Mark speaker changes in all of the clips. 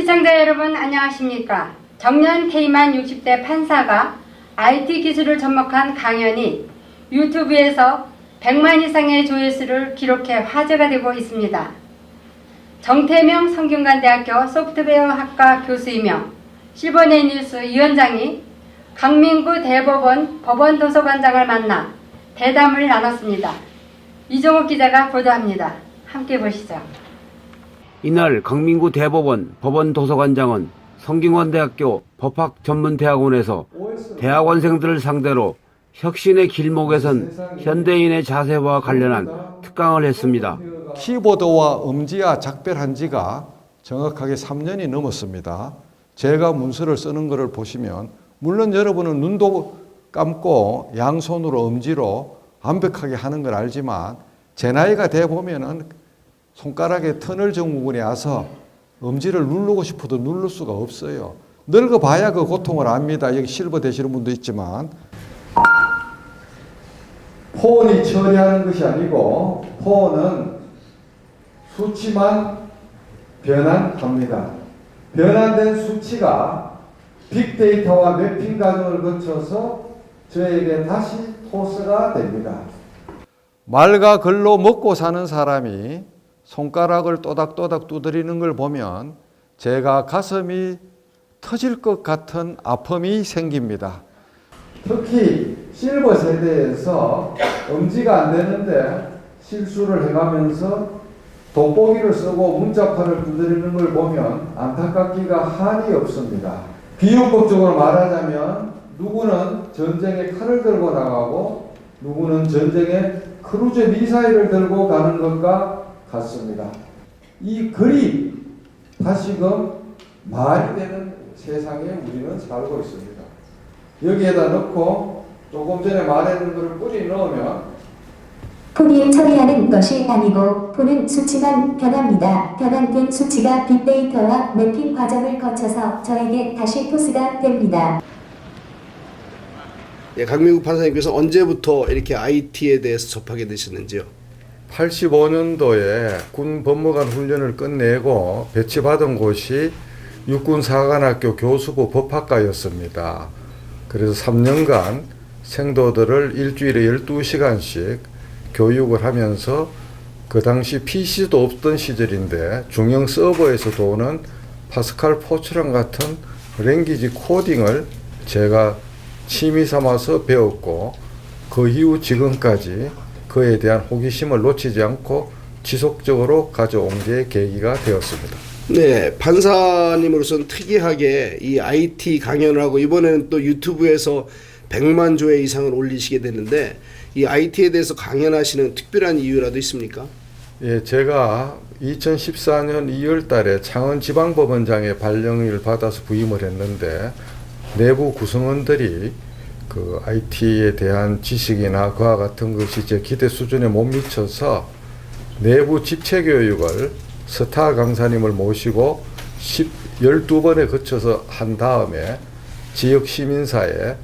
Speaker 1: 시청자 여러분 안녕하십니까. 정년 퇴임한 60대 판사가 IT 기술을 접목한 강연이 유튜브에서 100만 이상의 조회수를 기록해 화제가 되고 있습니다. 정태명 성균관대학교 소프트웨어학과 교수이며 실버네이뉴스 위원장이 강민구 대법원 법원도서관장을 만나 대담을 나눴습니다. 이종욱 기자가 보도합니다. 함께 보시죠.
Speaker 2: 이날 강민구 대법원 법원도서관장은 성균관대학교 법학전문대학원에서 대학원생들을 상대로 혁신의 길목에선 현대인의 자세와 관련한 특강을 했습니다.
Speaker 3: 키보드와 음지와 작별한 지가 정확하게 3년이 넘었습니다. 제가 문서를 쓰는 것을 보시면 물론 여러분은 눈도 감고 양손으로 음지로 완벽하게 하는 걸 알지만 제 나이가 돼 보면은 손가락에 터널 증후군이 와서 음지를 누르고 싶어도 누를 수가 없어요. 늙어봐야 그 고통을 압니다. 여기 실버 되시는 분도 있지만 폰이 처리하는 것이 아니고 폰은 수치만 변환합니다. 변환된 수치가 빅데이터와 매핑 과정을 거쳐서 저에게 다시 토스가 됩니다. 말과 글로 먹고 사는 사람이 손가락을 또닥또닥 두드리는 걸 보면 제가 가슴이 터질 것 같은 아픔이 생깁니다. 특히 실버 세대에서 음지가 안 되는데 실수를 해가면서 돋보기를 쓰고 문자판을 두드리는 걸 보면 안타깝기가 한이 없습니다. 비유법적으로 말하자면 누구는 전쟁에 칼을 들고 나가고 누구는 전쟁에 크루즈 미사일을 들고 가는 것과 같습니다. 이 글이 다시금 말이 되는 세상에 우리는 살고 있습니다. 여기에다 넣고 조금 전에 말했는 것을 뿌리 넣으면
Speaker 4: 폰이 처리하는 것이 아니고 폰은 수치만 변합니다. 변환된 수치가 빅데이터와 매핑 과정을 거쳐서 저에게 다시 토스가 됩니다.
Speaker 5: 예, 강민구 판사님께서 언제부터 이렇게 IT에 대해서 접하게 되셨는지요?
Speaker 3: 85년도에 군 법무관 훈련을 끝내고 배치받은 곳이 육군사관학교 교수부 법학과였습니다. 그래서 3년간 생도들을 일주일에 12시간씩 교육을 하면서 그 당시 PC도 없던 시절인데 중형 서버에서 도는 파스칼 포츠랑 같은 랭귀지 코딩을 제가 취미 삼아서 배웠고 그 이후 지금까지 그에 대한 호기심을 놓치지 않고 지속적으로 가져온 게 계기가 되었습니다.
Speaker 5: 네, 판사님으로서는 특이하게 이 IT 강연을 하고 이번에는 또 유튜브에서 100만 조회 이상을 올리시게 되는데 이 IT에 대해서 강연하시는 특별한 이유라도 있습니까?
Speaker 3: 예, 제가 2014년 2월 달에 창원지방법원장의 발령을 받아서 부임을 했는데 내부 구성원들이 그 IT에 대한 지식이나 그와 같은 것이 제 기대 수준에 못 미쳐서 내부 집체 교육을 스타 강사님을 모시고 12번에 거쳐서 한 다음에 지역 시민사회,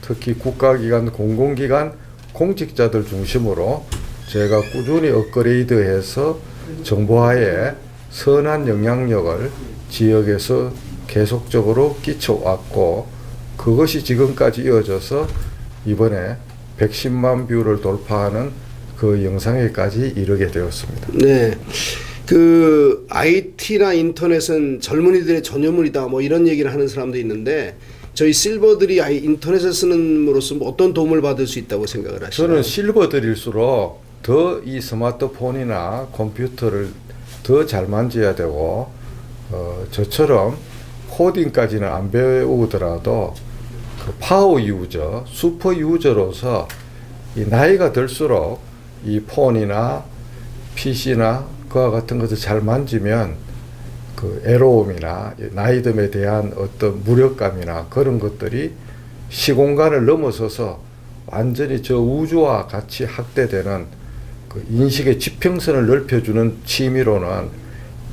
Speaker 3: 특히 국가기관, 공공기관, 공직자들 중심으로 제가 꾸준히 업그레이드해서 정보화에 선한 영향력을 지역에서 계속적으로 끼쳐왔고 그것이 지금까지 이어져서 이번에 110만 뷰를 돌파하는 그 영상에까지 이르게 되었습니다.
Speaker 5: 네. 그 IT나 인터넷은 젊은이들의 전유물이다 뭐 이런 얘기를 하는 사람도 있는데 저희 실버들이 인터넷을 쓰는으로서 뭐 어떤 도움을 받을 수 있다고 생각을 하시나요?
Speaker 3: 저는 실버들일수록 더 이 스마트폰이나 컴퓨터를 더 잘 만져야 되고 저처럼 코딩까지는 안 배우더라도 그 파워 유저, 슈퍼 유저로서 이 나이가 들수록 이 폰이나 PC나 그와 같은 것을 잘 만지면 그 애로움이나 나이듦에 대한 어떤 무력감이나 그런 것들이 시공간을 넘어서서 완전히 저 우주와 같이 확대되는 그 인식의 지평선을 넓혀주는 취미로는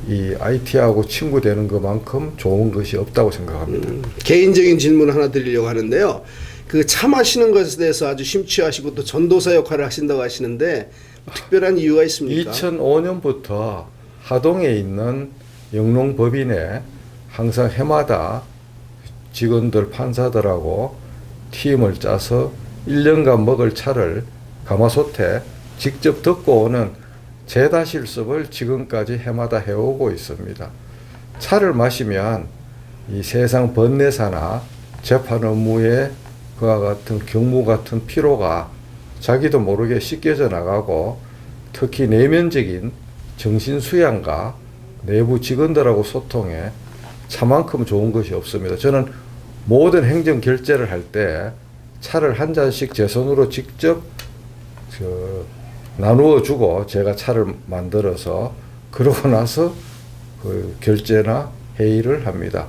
Speaker 3: 이 IT하고 친구 되는 것만큼 좋은 것이 없다고 생각합니다.
Speaker 5: 개인적인 질문 하나 드리려고 하는데요. 그 차 마시는 것에 대해서 아주 심취하시고 또 전도사 역할을 하신다고 하시는데 특별한 이유가 있습니까?
Speaker 3: 2005년부터 하동에 있는 영농법인에 항상 해마다 직원들 판사들하고 팀을 짜서 1년간 먹을 차를 가마솥에 직접 덮고 오는 제다 실습을 지금까지 해마다 해오고 있습니다. 차를 마시면 이 세상 번뇌사나 재판 업무에 그와 같은 경무 같은 피로가 자기도 모르게 씻겨져 나가고, 특히 내면적인 정신 수양과 내부 직원들하고 소통에 차만큼 좋은 것이 없습니다. 저는 모든 행정 결제를 할 때 차를 한 잔씩 제 손으로 직접 나누어 주고 제가 차를 만들어서 그러고 나서 그 결제나 회의를 합니다.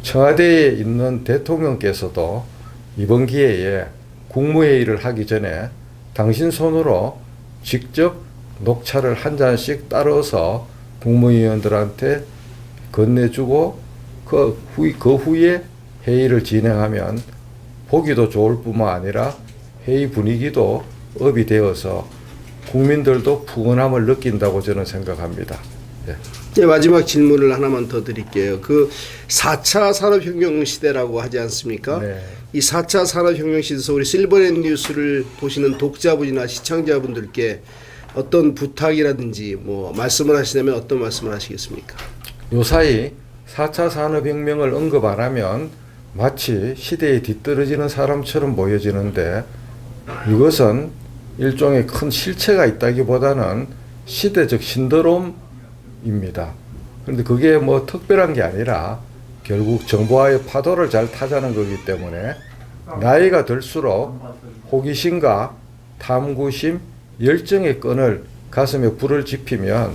Speaker 3: 청와대에 있는 대통령께서도 이번 기회에 국무회의를 하기 전에 당신 손으로 직접 녹차를 한 잔씩 따라서 국무위원들한테 건네주고 그 후에 회의를 진행하면 보기도 좋을 뿐만 아니라 회의 분위기도 업이 되어서 국민들도 푸근함을 느낀다고 저는 생각합니다. 예.
Speaker 5: 네, 마지막 질문을 하나만 더 드릴게요. 그 4차 산업혁명 시대라고 하지 않습니까?
Speaker 3: 네.
Speaker 5: 이 4차 산업혁명 시대에서 우리 실버넷 뉴스를 보시는 독자분이나 시청자분들께 어떤 부탁이라든지 뭐 말씀을 하시려면 어떤 말씀을 하시겠습니까?
Speaker 3: 요사이 4차 산업혁명을 언급 안 하면 마치 시대에 뒤떨어지는 사람처럼 보여지는데, 이것은 일종의 큰 실체가 있다기보다는 시대적 신드롬입니다. 그런데 그게 뭐 특별한 게 아니라 결국 정보화의 파도를 잘 타자는 거기 때문에 나이가 들수록 호기심과 탐구심, 열정의 끈을 가슴에 불을 지피면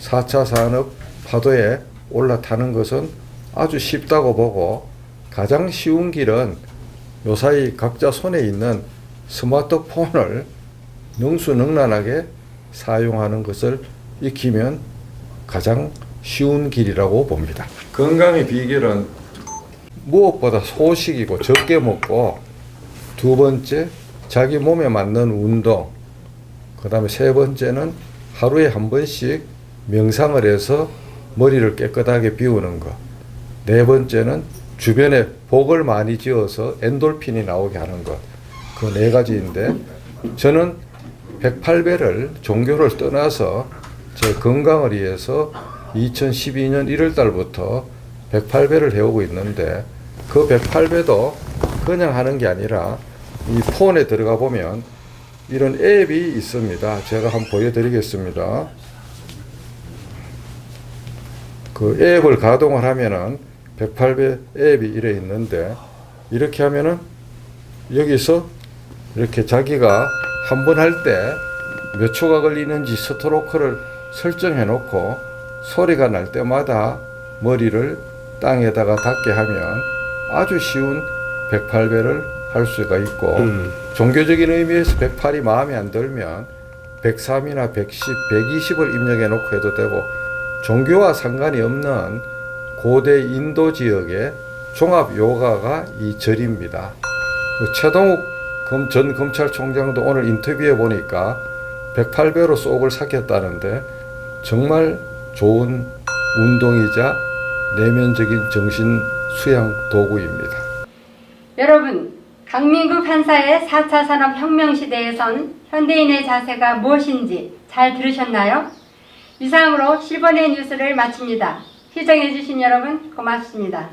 Speaker 3: 4차 산업 파도에 올라타는 것은 아주 쉽다고 보고, 가장 쉬운 길은 요사이 각자 손에 있는 스마트폰을 능수능란하게 사용하는 것을 익히면 가장 쉬운 길이라고 봅니다. 건강의 비결은 무엇보다 소식이고 적게 먹고, 두 번째 자기 몸에 맞는 운동, 그 다음에 세 번째는 하루에 한 번씩 명상을 해서 머리를 깨끗하게 비우는 것, 네 번째는 주변에 복을 많이 지어서 엔돌핀이 나오게 하는 것, 그 네 가지인데, 저는 108배를 종교를 떠나서 제 건강을 위해서 2012년 1월 달부터 108배를 해오고 있는데, 그 108배도 그냥 하는 게 아니라 이 폰에 들어가 보면 이런 앱이 있습니다. 제가 한번 보여드리겠습니다. 그 앱을 가동을 하면은 108배 앱이 이래 있는데, 이렇게 하면은 여기서 이렇게 자기가 한 번 할 때 몇 초가 걸리는지 스트로크를 설정해 놓고 소리가 날 때마다 머리를 땅에다가 닿게 하면 아주 쉬운 108배를 할 수가 있고, 종교적인 의미에서 108이 마음에 안 들면 103이나 110, 120을 입력해 놓고 해도 되고, 종교와 상관이 없는 고대 인도 지역의 종합 요가가 이 절입니다. 최동욱 전 검찰총장도 오늘 인터뷰해 보니까 108배로 속을 삭혔다는데, 정말 좋은 운동이자 내면적인 정신 수양 도구입니다.
Speaker 1: 여러분, 강민구 판사의 4차 산업혁명 시대에선 현대인의 자세가 무엇인지 잘 들으셨나요? 이상으로 실버넷 뉴스를 마칩니다. 시청해주신 여러분 고맙습니다.